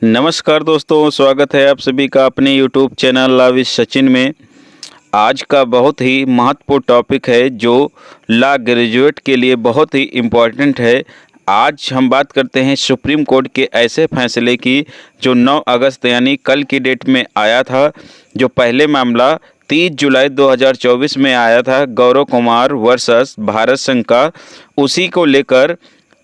नमस्कार दोस्तों, स्वागत है आप सभी का अपने YouTube channel law with Sachin में। आज का बहुत ही महत्वपूर्ण टॉपिक है जो लॉ ग्रेजुएट के लिए बहुत ही इम्पोर्टेंट है। आज हम बात करते हैं सुप्रीम कोर्ट के ऐसे फैसले की जो 9 अगस्त यानी कल की डेट में आया था। जो पहले मामला 30 जुलाई 2024 में आया था गौरव कुमार वर्सेस भारत संघ का, उसी को लेकर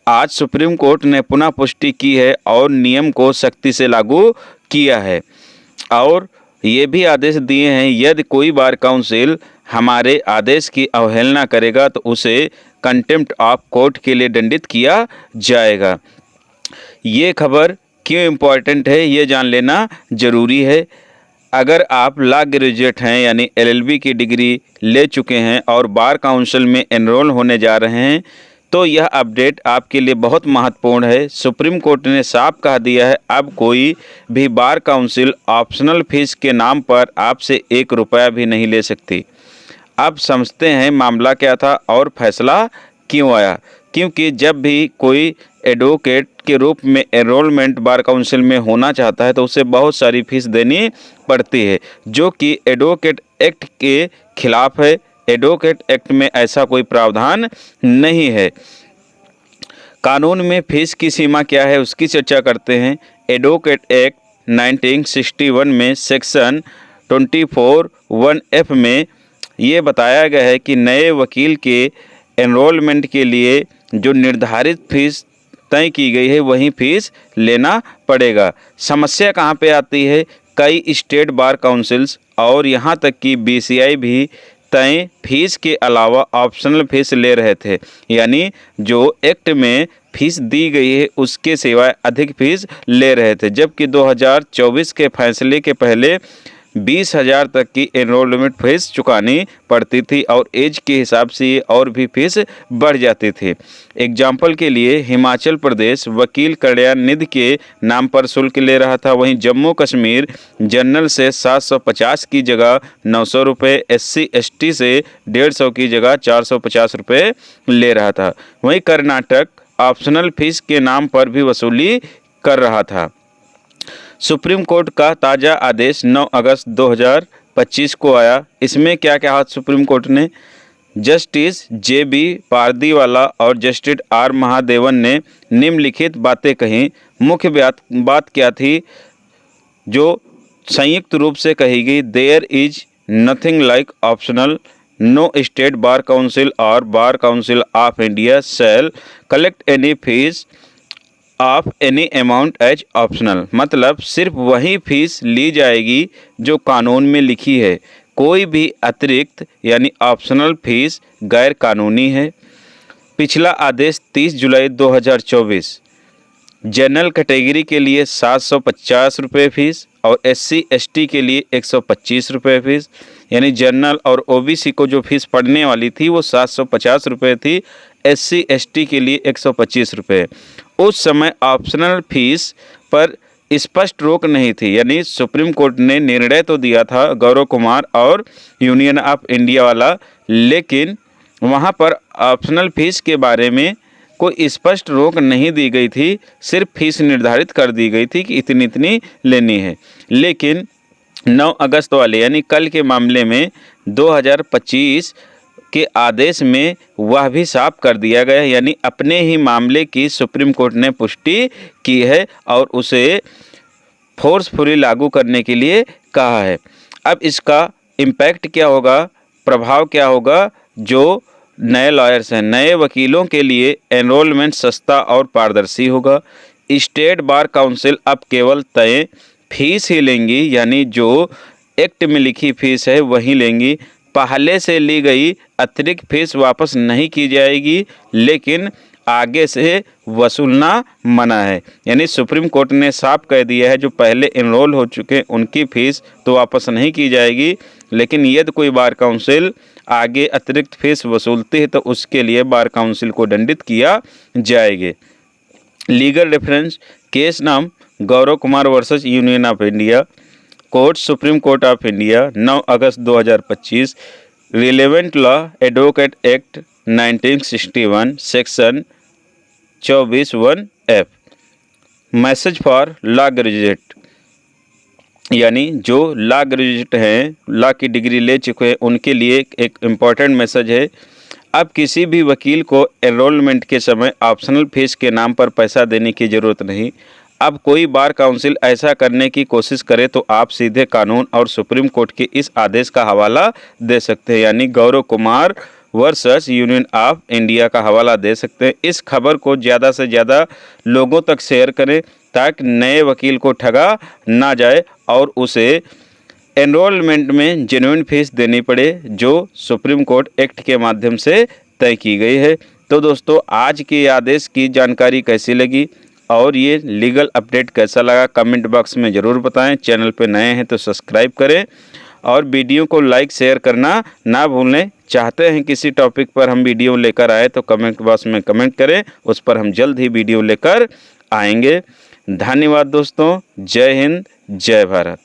आज सुप्रीम कोर्ट ने पुनः पुष्टि की है और नियम को सख्ती से लागू किया है और ये भी आदेश दिए हैं यदि कोई बार काउंसिल हमारे आदेश की अवहेलना करेगा तो उसे कंटेम्प्ट ऑफ कोर्ट के लिए दंडित किया जाएगा। ये खबर क्यों इम्पोर्टेंट है ये जान लेना ज़रूरी है। अगर आप लॉ ग्रेजुएट हैं यानी LLB की डिग्री ले चुके हैं और बार काउंसिल में एनरोल होने जा रहे हैं तो यह अपडेट आपके लिए बहुत महत्वपूर्ण है। सुप्रीम कोर्ट ने साफ कह दिया है अब कोई भी बार काउंसिल ऑप्शनल फीस के नाम पर आपसे 1 रुपया भी नहीं ले सकती। अब समझते हैं मामला क्या था और फैसला क्यों आया। क्योंकि जब भी कोई एडवोकेट के रूप में एनरोलमेंट बार काउंसिल में होना चाहता है तो उसे बहुत सारी फीस देनी पड़ती है जो कि एडवोकेट एक्ट के खिलाफ है। एडवोकेट एक्ट में ऐसा कोई प्रावधान नहीं है। कानून में फीस की सीमा क्या है उसकी चर्चा करते हैं। एडवोकेट एक्ट 1961 में सेक्शन 24(1)(f) में ये बताया गया है कि नए वकील के एनरोलमेंट के लिए जो निर्धारित फीस तय की गई है वही फीस लेना पड़ेगा। समस्या कहाँ पे आती है, कई स्टेट बार काउंसिल्स और यहाँ तक कि BCI भी तय फीस के अलावा ऑप्शनल फीस ले रहे थे, यानी जो एक्ट में फीस दी गई है उसके सिवाय अधिक फीस ले रहे थे। जबकि 2024 के फैसले के पहले 20,000 तक की एनरोलमेंट फीस चुकानी पड़ती थी और एज के हिसाब से ये और भी फीस बढ़ जाती थी। एग्जाम्पल के लिए हिमाचल प्रदेश वकील कल्याण निधि के नाम पर शुल्क ले रहा था, वहीं जम्मू कश्मीर जनरल से 750 की जगह 900 रुपये, SC ST से 150 की जगह 450 रुपये ले रहा था। वहीं कर्नाटक ऑप्शनल फीस के नाम पर भी वसूली कर रहा था। सुप्रीम कोर्ट का ताज़ा आदेश 9 अगस्त 2025 को आया। इसमें क्या कहा सुप्रीम कोर्ट ने, जस्टिस JB पारदीवाला और जस्टिस R महादेवन ने निम्नलिखित बातें कहीं। मुख्य बात क्या थी जो संयुक्त रूप से कही गई, there is nothing like optional, no state bar council और bar council of India shall collect any fee of any amount as optional. मतलब सिर्फ वही फीस ली जाएगी जो कानून में लिखी है, कोई भी अतिरिक्त यानी ऑप्शनल फीस गैर कानूनी है। पिछला आदेश 30 जुलाई 2024, जनरल कैटेगरी के लिए 750 रुपये फीस और SC ST के लिए 125 रुपये फीस, यानी जनरल और OBC को जो फीस पड़ने वाली थी वो 750 रुपये थी, SC ST के लिए 125 रुपये। उस समय ऑप्शनल फीस पर स्पष्ट रोक नहीं थी, यानी सुप्रीम कोर्ट ने निर्णय तो दिया था गौरव कुमार और यूनियन ऑफ इंडिया वाला, लेकिन वहाँ पर ऑप्शनल फीस के बारे में कोई स्पष्ट रोक नहीं दी गई थी, सिर्फ फीस निर्धारित कर दी गई थी कि इतनी इतनी लेनी है। लेकिन 9 अगस्त वाले यानी कल के मामले में 2025 के आदेश में वह भी साफ कर दिया गया, यानी अपने ही मामले की सुप्रीम कोर्ट ने पुष्टि की है और उसे फोर्सफुली लागू करने के लिए कहा है। अब इसका इम्पैक्ट क्या होगा, प्रभाव क्या होगा, जो नए लॉयर्स हैं, नए वकीलों के लिए एनरोलमेंट सस्ता और पारदर्शी होगा। स्टेट बार काउंसिल अब केवल तय फीस ही लेंगी, यानी जो एक्ट में लिखी फीस है वही लेंगी। पहले से ली गई अतिरिक्त फीस वापस नहीं की जाएगी, लेकिन आगे से वसूलना मना है। यानी सुप्रीम कोर्ट ने साफ कह दिया है जो पहले एनरोल हो चुके हैं उनकी फ़ीस तो वापस नहीं की जाएगी, लेकिन यदि कोई बार काउंसिल आगे अतिरिक्त फीस वसूलती है तो उसके लिए बार काउंसिल को दंडित किया जाएगा। लीगल रेफरेंस, केस नाम Gaurav Kumar versus union of India, court supreme court of India, 9 अगस्त 2025। Relevant law advocate act 1961 section 24(1)(f)। Message for law graduate, यानी जो लॉ ग्रेजुएट हैं, लॉ की डिग्री ले चुके हैं, उनके लिए एक इम्पॉर्टेंट मैसेज है। अब किसी भी वकील को एनरोलमेंट के समय ऑप्शनल फीस के नाम पर पैसा देने की ज़रूरत नहीं। अब कोई बार काउंसिल ऐसा करने की कोशिश करे तो आप सीधे कानून और सुप्रीम कोर्ट के इस आदेश का हवाला दे सकते हैं, यानी Gaurav Kumar versus union of India का हवाला दे सकते हैं। इस खबर को ज़्यादा से ज़्यादा लोगों तक शेयर करें ताकि नए वकील को ठगा ना जाए और उसे एनरोलमेंट में जेन्युइन फीस देनी पड़े जो सुप्रीम कोर्ट एक्ट के माध्यम से तय की गई है। तो दोस्तों, आज के आदेश की जानकारी कैसी लगी और ये लीगल अपडेट कैसा लगा, कमेंट बॉक्स में ज़रूर बताएं। चैनल पे नए हैं तो सब्सक्राइब करें और वीडियो को लाइक शेयर करना ना भूलें। चाहते हैं किसी टॉपिक पर हम वीडियो लेकर आए तो कमेंट बॉक्स में कमेंट करें, उस पर हम जल्द ही वीडियो लेकर आएंगे। धन्यवाद दोस्तों, जय हिंद, जय भारत।